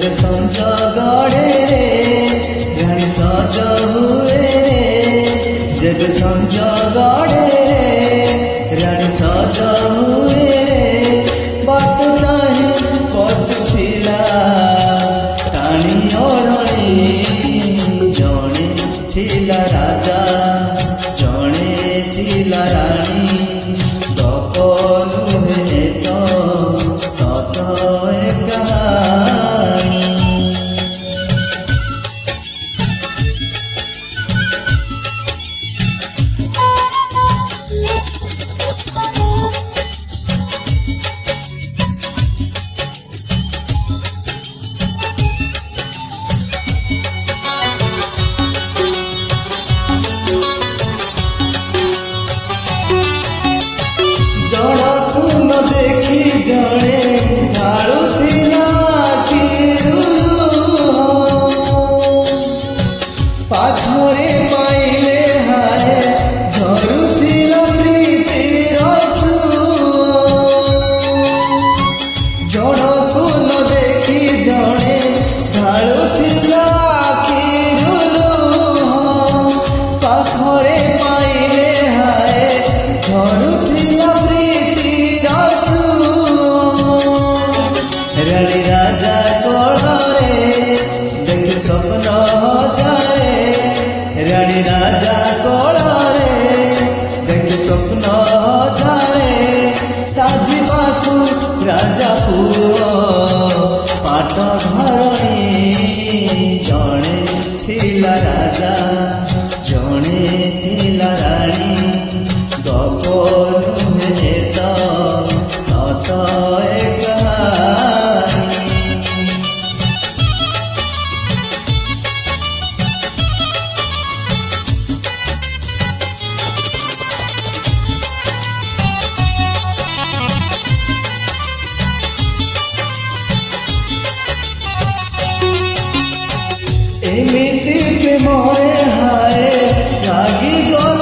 जब संज गड़े रे रानी सज हुए रे, जब संज गड़े रे रानी सज हुए रे, बाट चाहे पशुला टाणी ओढ़ी जड़े थिला राजा जड़े थिला रानी, गप नुहे तो सत कहानी। जड़कू न देखी जड़े ढालुथिला पाखरे पाइले हाय झरुथिला प्रीतिर जड़कू न देखी जड़े ढालुथिला पाखरे पाइले हाय झरुथिला रानी राजा कोड़े देख स्वप्न जाए, रानी राजा कोड़े देख स्वप्न जाए, साजिबाकू राजा पुओ पाट धरणी जड़े थिला राजा जड़े थिला रानी, गप नुहे तो सत एमिति प्रेमरे हाय रागी गल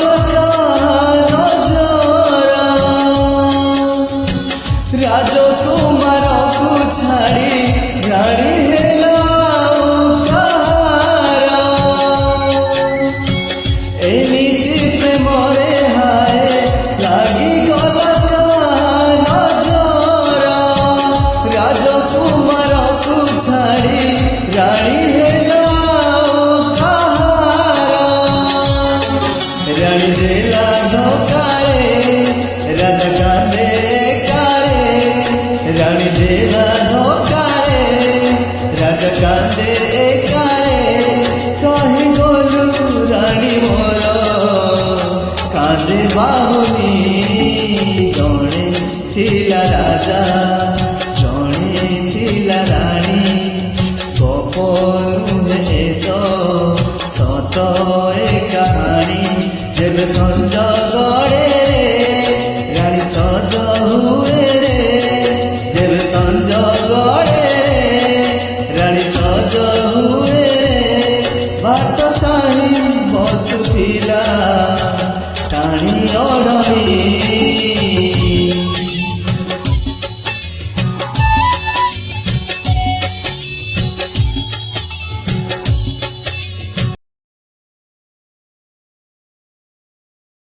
नजरा, राजकुमार को छाड़ी रानी हेला कहारा, एमिति प्रेमरे हाय रागी गल नजरा, राजकुमार को छाड़ी रानी रानी देला धोकारे राजा कांदे कारे, रानी देला धोकारे राजा कांदे